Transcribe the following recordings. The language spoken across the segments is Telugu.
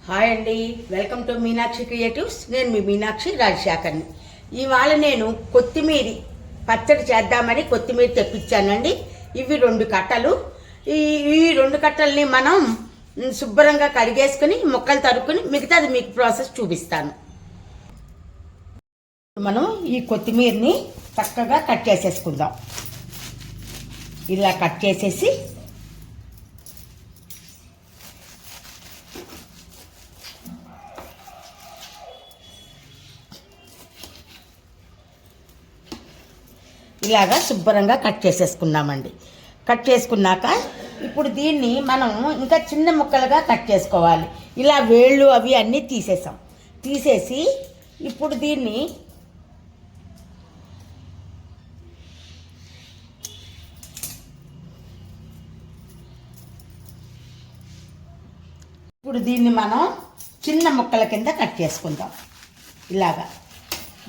హాయ్ అండి, వెల్కమ్ టు మీనాక్షి క్రియేటివ్స్. నేను మీ మీనాక్షి రాజశేఖర్ని. ఇవాళ నేను కొత్తిమీర పచ్చడి చేద్దామని కొత్తిమీర తెప్పించానండి. ఇవి 2 కట్టలు. ఈ 2 కట్టల్ని మనం శుభ్రంగా కడిగేసుకుని ముక్కలు తరుక్కుని మిగతాది మీకు ప్రాసెస్ చూపిస్తాను. మనం ఈ కొత్తిమీరని చక్కగా కట్ చేసేసుకుందాం. ఇలా కట్ చేసేసి ఇలాగా శుభ్రంగా కట్ చేసేసుకున్నామండి. కట్ చేసుకున్నాక ఇప్పుడు దీన్ని మనం ఇంకా చిన్న ముక్కలుగా కట్ చేసుకోవాలి. ఇలా వేళ్ళు అవి అన్నీ తీసేసి ఇప్పుడు దీన్ని మనం చిన్న ముక్కల కింద కట్ చేసుకుందాం. ఇలాగా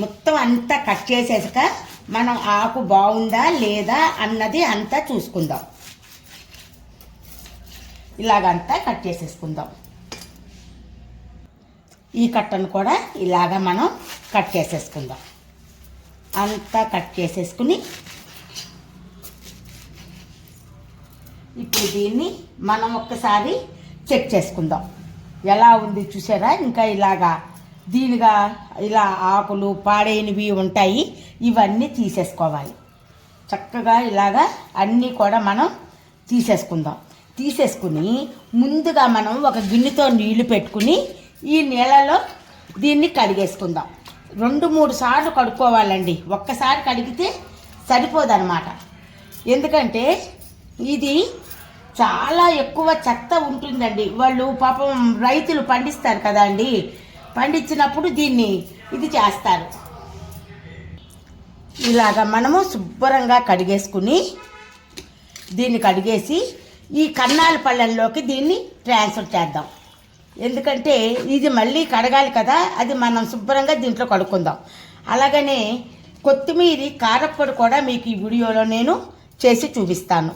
మొత్తం అంతా కట్ చేసేసాక మనం ఆకు బాగుందా లేదా అన్నది అంతా చూసుకుందాం. ఇలాగంతా కట్ చేసేసుకుందాం. ఈ కట్టను కూడా ఇలాగ మనం కట్ చేసేసుకుందాం. అంతా కట్ చేసేసుకుని ఇప్పుడు దీన్ని మనం ఒక్కసారి చెక్ చేసుకుందాం. ఎలా ఉంది చూసారా? ఇంకా ఇలాగా దీనిగా ఇలా ఆకులు పాడైనవి ఉంటాయి, ఇవన్నీ తీసేసుకోవాలి. చక్కగా ఇలాగా అన్నీ కూడా మనం తీసేసుకుని ముందుగా మనం ఒక గిన్నెతో నీళ్లు పెట్టుకుని ఈ నీళ్ళలో దీన్ని కడిగేసుకుందాం. 2-3 సార్లు కడుక్కోవాలండి. ఒక్కసారి కడిగితే సరిపోదన్నమాట. ఎందుకంటే ఇది చాలా ఎక్కువ చెత్త ఉంటుందండి. వాళ్ళు పాపం రైతులు పండిస్తారు కదా అండి, పండించినప్పుడు దీన్ని ఇది చేస్తారు. ఇలాగ మనము శుభ్రంగా కడిగేసుకుని దీన్ని కడిగేసి ఈ కన్నాల పళ్ళల్లోకి దీన్ని ట్రాన్స్ఫర్ చేద్దాం. ఎందుకంటే ఇది మళ్ళీ కడగాలి కదా, అది మనం శుభ్రంగా దీంట్లో కడుక్కుందాం. అలాగనే కొత్తిమీర కారప్పొడి కూడా మీకు ఈ వీడియోలో నేను చేసి చూపిస్తాను.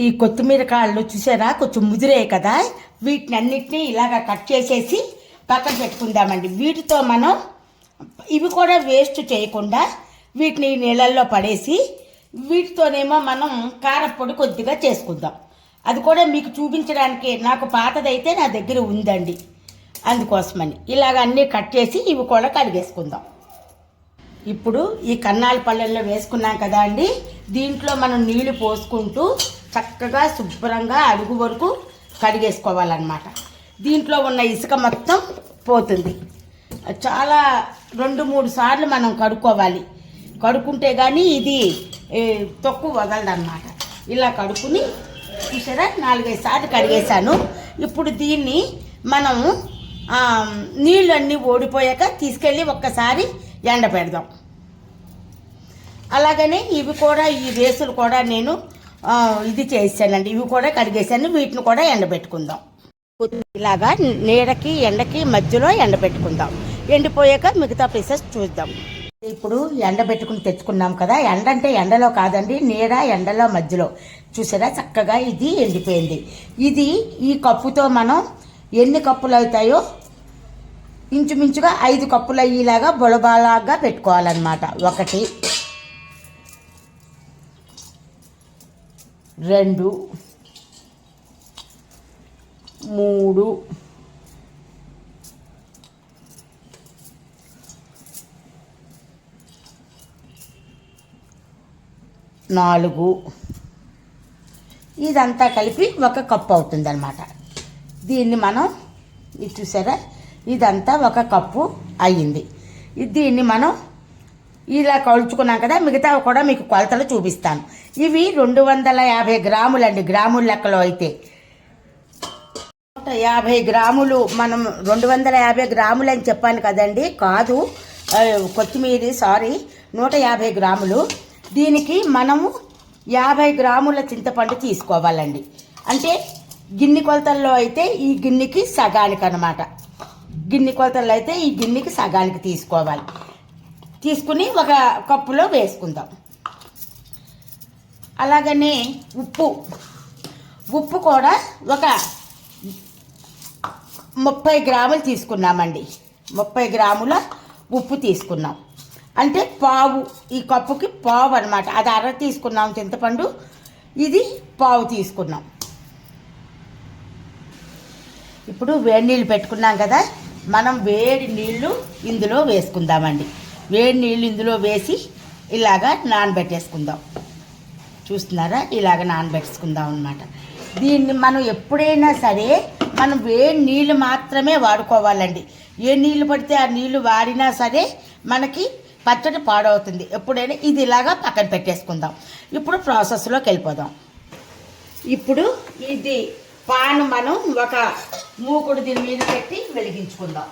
ఈ కొత్తిమీర కాళ్ళు చూసారా, కొంచెం ముదిరే కదా, వీటిని అన్నిటినీ ఇలాగ కట్ చేసేసి పక్కన పెట్టుకుందామండి. వీటితో మనం ఇవి కూడా వేస్ట్ చేయకుండా వీటిని నీళ్ళల్లో పడేసి వీటితోనేమో మనం కారప్పొడి కొద్దిగా చేసుకుందాం. అది కూడా మీకు చూపించడానికి నాకు పాతదైతే నా దగ్గర ఉందండి, అందుకోసమని ఇలాగ అన్నీ కట్ చేసి ఇవి కూడా కడిగేసుకుందాం. ఇప్పుడు ఈ కన్నాల పళ్ళల్లో వేసుకున్నాం కదా అండి, దీంట్లో మనం నీళ్లు పోసుకుంటూ చక్కగా శుభ్రంగా అడుగు వరకు కడిగేసుకోవాలన్నమాట. దీంట్లో ఉన్న ఇసుక మొత్తం పోతుంది. చాలా 2-3 సార్లు మనం కడుక్కోవాలి. కడుక్కుంటే కానీ ఇది తక్కువ వదలదన్నమాట. ఇలా కడుక్కుని చూసారా, 4-5 సార్లు కడిగేశాను. ఇప్పుడు దీన్ని మనం నీళ్ళు అన్నీ ఓడిపోయాక తీసుకెళ్ళి ఒక్కసారి ఎండ పెడదాం. అలాగనే ఇవి కూడా ఈ రేసులు కూడా నేను ఇది చేసానండి. ఇవి కూడా కడిగేసాను. వీటిని కూడా ఎండబెట్టుకుందాం. ఇలాగా నీడకి ఎండకి మధ్యలో ఎండబెట్టుకుందాం. ఎండిపోయాక మిగతా పీసెస్ చూద్దాం. ఇప్పుడు ఎండబెట్టుకుని తెచ్చుకున్నాం కదా, ఎండ అంటే ఎండలో కాదండి, నీడ ఎండలో మధ్యలో. చూసారా చక్కగా ఇది ఎండిపోయింది. ఇది ఈ కప్పుతో మనం ఎన్ని కప్పులు అవుతాయో ఇంచుమించుగా 5 కప్పులు అయ్యేలాగా బొలబాలాగా పెట్టుకోవాలన్నమాట. 1 2 3 4 ఇదంతా కలిపి 1 కప్పు అవుతుందన్నమాట. దీన్ని మనం ఇది చూసారా, ఇదంతా 1 కప్పు అయ్యింది. దీన్ని మనం ఇలా కొలుచుకున్నాం కదా, మిగతా కూడా మీకు కొలతలు చూపిస్తాను. ఇవి 250 గ్రాములండి, గ్రాముల లెక్కలో అయితే 150 గ్రాములు. మనం 250 గ్రాములు అని చెప్పాను కదండి, కాదు కొత్తిమీర, సారీ, 150 గ్రాములు. దీనికి మనము 50 గ్రాముల చింతపండు తీసుకోవాలండి. అంటే గిన్నె కొలతల్లో అయితే ఈ గిన్నెకి సగానికి అన్నమాట. గిన్నె కొలతల్లో అయితే ఈ గిన్నెకి సగానికి తీసుకోవాలి. తీసుకుని 1 కప్పులో వేసుకుందాం. అలాగనే ఉప్పు ఉప్పు కూడా ఒక 30 గ్రాములు తీసుకున్నామండి. 30 గ్రాముల ఉప్పు తీసుకున్నాం. అంటే పావు, ఈ కప్పుకి పావు అనమాట. అది అర తీసుకున్నాం చింతపండు, ఇది పావు తీసుకున్నాం. ఇప్పుడు వేడి నీళ్ళు పెట్టుకున్నాం కదా, మనం వేడి నీళ్ళు ఇందులో వేసుకుందామండి. వేడి నీళ్ళు ఇందులో వేసి ఇలాగా నానబెట్టేసుకుందాం. చూస్తున్నారా, ఇలాగ నానబెట్టుకుందాం అనమాట. దీన్ని మనం ఎప్పుడైనా సరే మనం వేడి నీళ్ళు మాత్రమే వాడుకోవాలండి. ఏ నీళ్ళు పడితే ఆ నీళ్ళు వాడినా సరే మనకి పచ్చడి పాడవుతుంది. ఎప్పుడైనా ఇది ఇలాగా పక్కన పెట్టేసుకుందాం. ఇప్పుడు ప్రాసెస్లోకి వెళ్ళిపోదాం. ఇప్పుడు ఇది పాను మనం ఒక మూకుడు దీని మీద పెట్టి వెలిగించుకుందాం.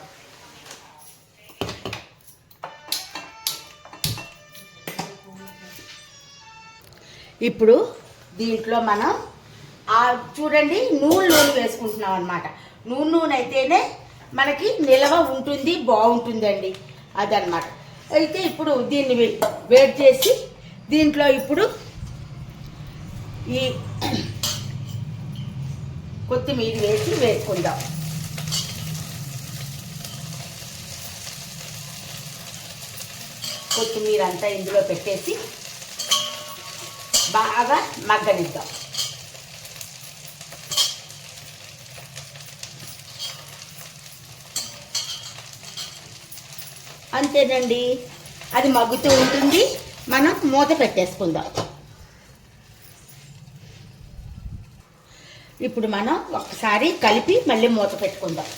ఇప్పుడు దీంట్లో మనం చూడండి నూనె వేసుకుంటున్నాం అనమాట. నూనె అయితేనే మనకి నిల్వ ఉంటుంది, బాగుంటుందండి అదనమాట. అయితే ఇప్పుడు దీన్ని వేడి చేసి దీంట్లో ఇప్పుడు ఈ కొత్తిమీర వేసి వేసుకుందాం. కొత్తిమీర అంతా ఇందులో పెట్టేసి బాగా మగ్గనిద్దాం. అంతేనండి, అది మగ్గుతూ ఉంటుంది. మనం మూత పెట్టేసుకుందాం. ఇప్పుడు మనం ఒకసారి కలిపి మళ్ళీ మూత పెట్టుకుందాం.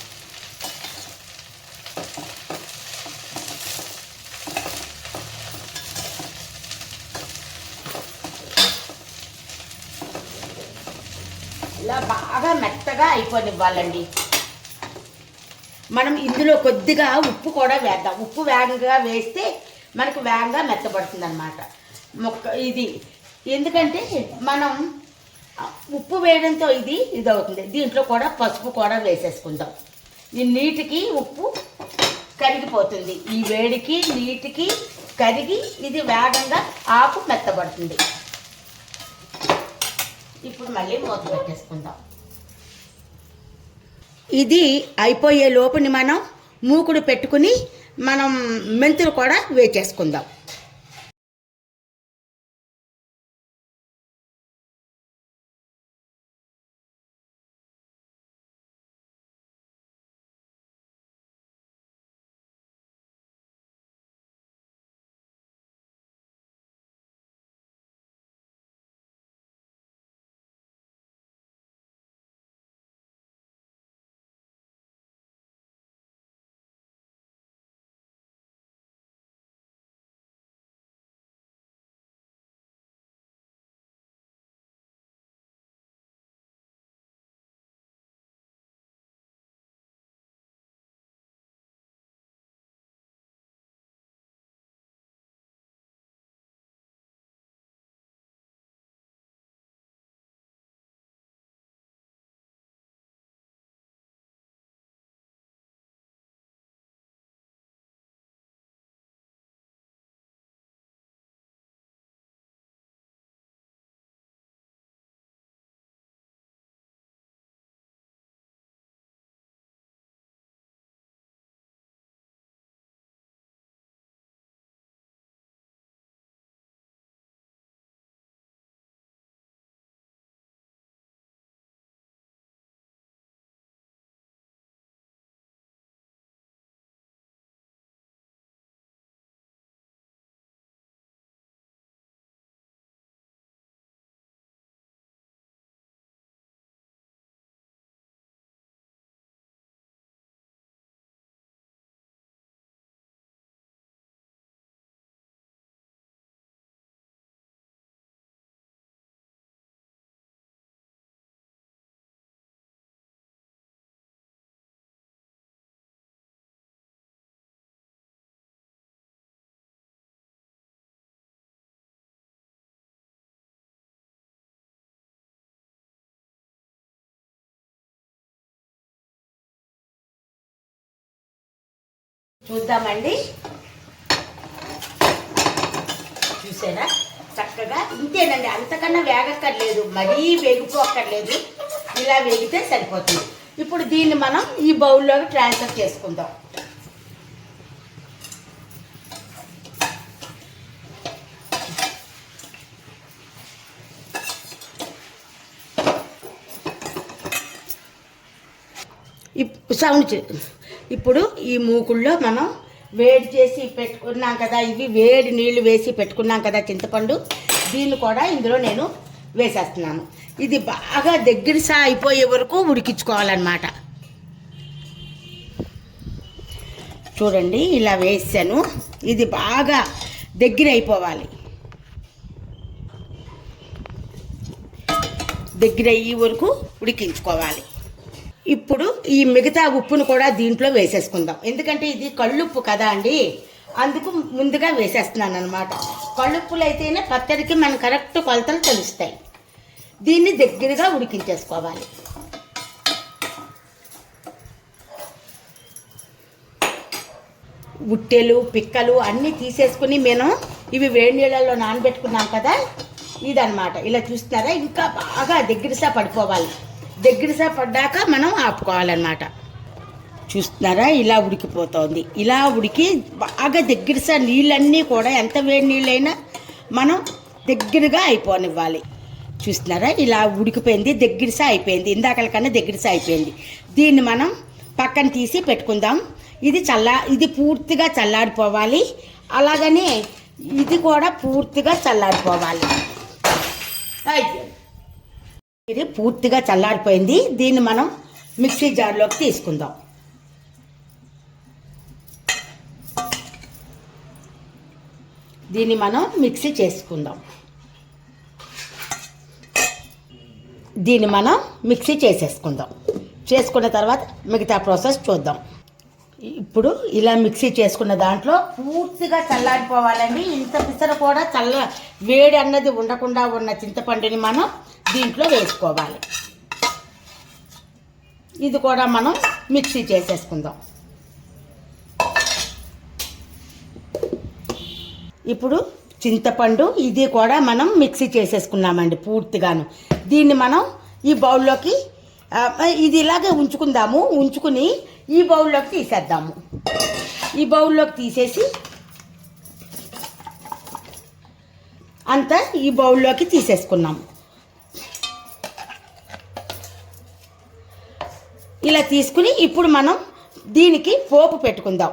ఇలా బాగా మెత్తగా అయిపోనివ్వాలండి. మనం ఇందులో కొద్దిగా ఉప్పు కూడా వేద్దాం. ఉప్పు వేగంగా వేస్తే మనకు వేగంగా మెత్తబడుతుంది అన్నమాట ఇది. ఎందుకంటే మనం ఉప్పు వేయడంతో ఇది అవుతుంది. దీంట్లో కూడా పసుపు కూడా వేసేసుకుందాం. ఈ నీటికి ఉప్పు కరిగిపోతుంది. ఈ వేడికి నీటికి కరిగి ఇది వేగంగా ఆకు మెత్తబడుతుంది. ఇప్పుడు మళ్ళీ మూత పెట్టేసుకుందాం. ఇది అయిపోయే లోపుని మనం మూకుడు పెట్టుకుని మనం మెంతులు కూడా వేచేసుకుందాం. చూద్దామండి. చూసారా చక్కగా ఇంతేనండి, అంతకన్నా వేగక్కర్లేదు, మరీ వేగిపోక్కర్లేదు, ఇలా వేగితే సరిపోతుంది. ఇప్పుడు దీన్ని మనం ఈ బౌల్లోకి ట్రాన్స్ఫర్ చేసుకుందాం. ఇప్పుడు ఈ మూకుల్లో మనం వేడి చేసి పెట్టుకున్నాం కదా, ఇవి వేడి నీళ్లు వేసి పెట్టుకున్నాం కదా చింతపండు, దీన్ని కూడా ఇందులో నేను వేసేస్తున్నాను. ఇది బాగా దగ్గర అయిపోయే వరకు ఉడికించుకోవాలన్నమాట. చూడండి, ఇలా వేసాను, ఇది బాగా దగ్గర అయిపోవాలి. దగ్గర అయ్యే వరకు ఉడికించుకోవాలి. ఇప్పుడు ఈ మిగతా ఉప్పును కూడా దీంట్లో వేసేసుకుందాం. ఎందుకంటే ఇది కళ్ళుప్పు కదా అండి, అందుకు ముందుగా వేసేస్తున్నాను అనమాట. కళ్ళుప్పులు అయితేనే పచ్చడికి మన కరెక్ట్ కొలతలు తెలుస్తాయి. దీన్ని దగ్గరగా ఉడికించేసుకోవాలి. ఉట్టెలు పిక్కలు అన్నీ తీసేసుకుని మనం ఇవి వేడి నీళ్ళల్లో నానబెట్టుకున్నాం కదా, ఇదనమాట. ఇలా చూస్తున్నారా, ఇంకా బాగా దగ్గరసా పడిపోవాలి. దగ్గరసా పడ్డాక మనం ఆపుకోవాలన్నమాట. చూస్తున్నారా, ఇలా ఉడికిపోతుంది. ఇలా ఉడికి బాగా దగ్గరసా నీళ్ళన్నీ కూడా ఎంత వేడి నీళ్ళైనా మనం దగ్గరగా అయిపోనివ్వాలి. చూస్తున్నారా, ఇలా ఉడికిపోయింది, దగ్గరసా అయిపోయింది, ఇందాకల కన్నా దగ్గరసా అయిపోయింది. దీన్ని మనం పక్కన తీసి పెట్టుకుందాం. ఇది పూర్తిగా చల్లారిపోవాలి. అలాగని ఇది కూడా పూర్తిగా చల్లారిపోవాలి. ఇది పూర్తిగా చల్లారిపోయింది. దీన్ని మనం మిక్సీ జార్లోకి తీసుకుందాం. దీన్ని మనం మిక్సీ చేసుకుందాం. దీన్ని మనం మిక్సీ చేసేసుకుందాం. చేసుకున్న తర్వాత మిగతా ప్రాసెస్ చూద్దాం. ఇప్పుడు ఇలా మిక్సీ చేసుకున్న దాంట్లో పూర్తిగా చల్లారిపోవాలండి. ఇంత పిసర కూడా వేడి అన్నది ఉండకుండా ఉన్న చింతపండుని మనం దీంట్లో వేసుకోవాలి. ఇది కూడా మనం మిక్సీ చేసేసుకుందాం. ఇప్పుడు చింతపండు ఇది కూడా మనం మిక్సీ చేసేసుకున్నామండి పూర్తిగాను. దీన్ని మనం ఈ బౌల్లోకి ఇది ఇలాగే ఉంచుకుని ఈ బౌల్లోకి తీసేద్దాము. ఈ బౌల్లోకి తీసేసి అంతా ఈ బౌల్లోకి తీసేసుకున్నాము. ఇలా తీసుకుని ఇప్పుడు మనం దీనికి పోపు పెట్టుకుందాం.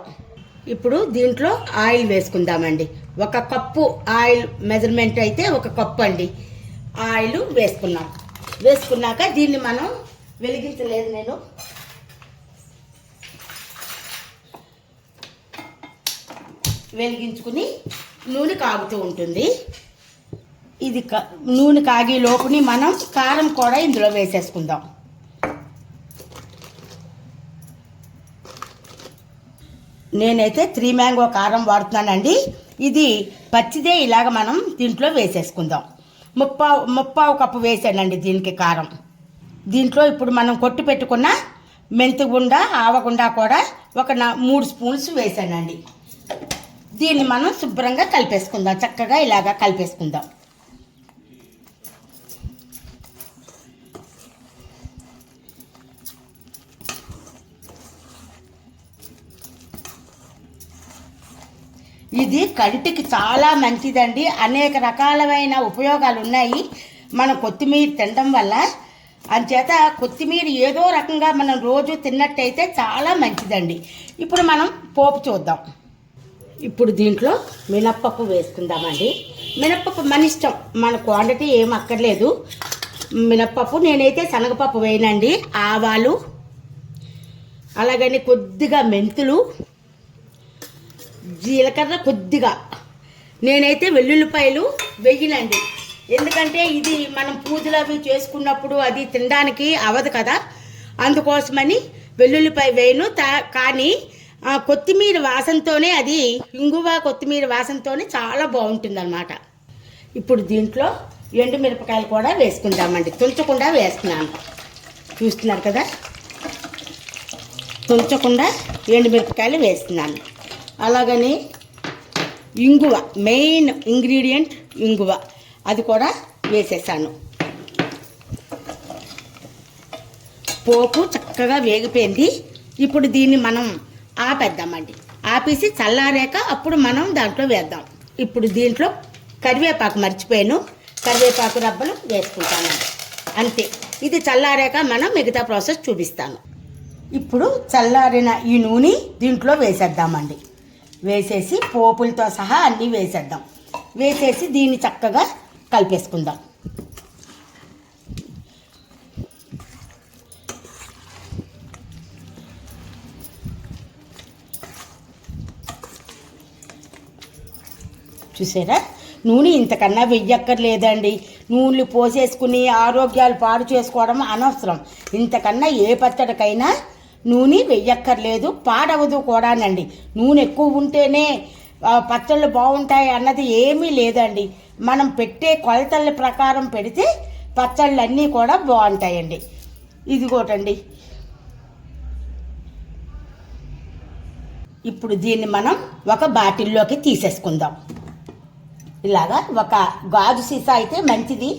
ఇప్పుడు దీంట్లో ఆయిల్ వేసుకుందామండి. 1 కప్పు ఆయిల్ మెజర్మెంట్ అయితే 1 కప్పు అండి ఆయిల్ వేసుకున్నాం. వేసుకున్నాక దీన్ని మనం వెలిగించలేదు, నేను వెలిగించుకుని నూనె కాగుతూ ఉంటుంది. ఇది నూనె కాగే లోపుని మనం కారం కూడా ఇందులో వేసేసుకుందాం. నేనైతే 3 మ్యాంగో కారం వాడుతున్నానండి. ఇది పచ్చిదే, ఇలాగ మనం దీంట్లో వేసేసుకుందాం. ముప్పావు కప్పు వేసానండి దీనికి కారం. దీంట్లో ఇప్పుడు మనం కొట్టి పెట్టుకున్న మెంతిగుండ ఆవగుండ కూడా 3 స్పూన్స్ వేసానండి. దీన్ని మనం శుభ్రంగా కలిపేసుకుందాం. చక్కగా ఇలాగా కలిపేసుకుందాం. ఇది కంటికి చాలా మంచిదండి. అనేక రకాలైన ఉపయోగాలు ఉన్నాయి మనం కొత్తిమీర తినడం వల్ల. అంచేత కొత్తిమీర ఏదో రకంగా మనం రోజు తిన్నట్టయితే చాలా మంచిదండి. ఇప్పుడు మనం పోపు చూద్దాం. ఇప్పుడు దీంట్లో మినప్పప్పు వేసుకుందామండి. మినప్పప్పు మన ఇష్టం, మన క్వాంటిటీ ఏం అక్కర్లేదు. మినప్పప్పు నేనైతే శనగపప్పు వేయనండి. ఆవాలు, అలాగని కొద్దిగా మెంతులు, జీలకర్ర కొద్దిగా. నేనైతే వెల్లుల్లిపాయలు వేయనండి, ఎందుకంటే ఇది మనం పూజలు అవి చేసుకున్నప్పుడు అది తినడానికి అవ్వదు కదా, అందుకోసమని వెల్లుల్లిపాయ వేయను. కానీ కొత్తిమీర వాసనతోనే, అది ఇంగువ కొత్తిమీర వాసనతోనే చాలా బాగుంటుంది అన్నమాట. ఇప్పుడు దీంట్లో ఎండుమిరపకాయలు కూడా వేసుకుందామండి. తుంచకుండా వేస్తున్నాను, చూస్తున్నారు కదా, తుంచకుండా ఎండుమిరపకాయలు వేస్తున్నాను. అలాగని ఇంగువ, మెయిన్ ఇంగ్రీడియంట్ ఇంగువ. అది కూడా వేసేసాను. పోపు చక్కగా వేగిపోయింది. ఇప్పుడు దీన్ని మనం ఆపేద్దామండి. ఆపేసి చల్లారాక అప్పుడు మనం దాంట్లో వేద్దాం. ఇప్పుడు దీంట్లో కరివేపాకు మర్చిపోయాను, కరివేపాకు రబ్బలు వేసుకుంటానండి. అంతే. ఇది చల్లారాక మనం మిగతా ప్రాసెస్ చూపిస్తాను. ఇప్పుడు చల్లారిన ఈ నూనె దీంట్లో వేసేద్దామండి. వేసేసి పోపులతో సహా అన్నీ వేసేద్దాం. వేసేసి దీన్ని చక్కగా కలిపేసుకుందాం. చూసారా, నూనె ఇంతకన్నా వెయ్యక్కర్లేదండి. నూనెలు పోసేసుకుని ఆరోగ్యాలు పాడు చేసుకోవడం అనవసరం. ఇంతకన్నా ఏ పచ్చడికైనా నూనె వెయ్యక్కర్లేదు, పాడవదు కూడానండి. నూనె ఎక్కువ ఉంటేనే పచ్చళ్ళు బాగుంటాయి అన్నది ఏమీ లేదండి. మనం పెట్టే కొలతల ప్రకారం పెడితే పచ్చళ్ళు అన్నీ కూడా బాగుంటాయండి. ఇదిగోటండి. ఇప్పుడు దీన్ని మనం ఒక బాటిల్లోకి తీసేసుకుందాం. ఇలాగా ఒక గాజు సీసా అయితే మంచిది,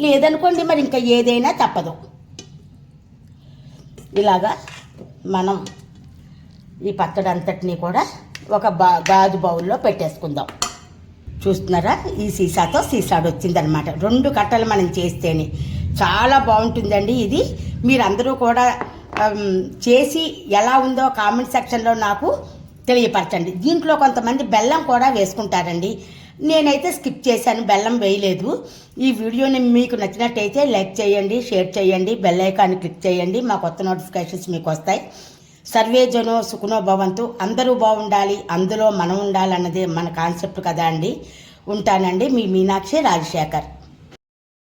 లేదనుకోండి మరి ఇంకా ఏదైనా తప్పదు. ఇలాగా మనం ఈ పచ్చడి అంతటినీ కూడా ఒక గాజు బౌల్లో పెట్టేసుకుందాం. చూస్తున్నారా, ఈ సీసాతో సీసాడు వచ్చిందనమాట. 2 కట్టలు మనం చేస్తేనే చాలా బాగుంటుందండి. ఇది మీరందరూ కూడా చేసి ఎలా ఉందో కామెంట్ సెక్షన్లో నాకు తెలియపరచండి. దీంట్లో కొంతమంది బెల్లం కూడా వేసుకుంటారండి. నేనైతే స్కిప్ చేశాను, బెల్లం వేయలేదు. ఈ వీడియోని మీకు నచ్చినట్టయితే లైక్ చేయండి, షేర్ చేయండి, బెల్ ఐకాన్ని క్లిక్ చేయండి. మా కొత్త నోటిఫికేషన్స్ మీకు వస్తాయి. సర్వే జనో సుఖనో భవంతు. అందరూ బాగుండాలి, అందులో మనం ఉండాలన్నదే మన కాన్సెప్ట్ కదా అండి. ఉంటానండి. మీ మీనాక్షి రాజశేఖర్.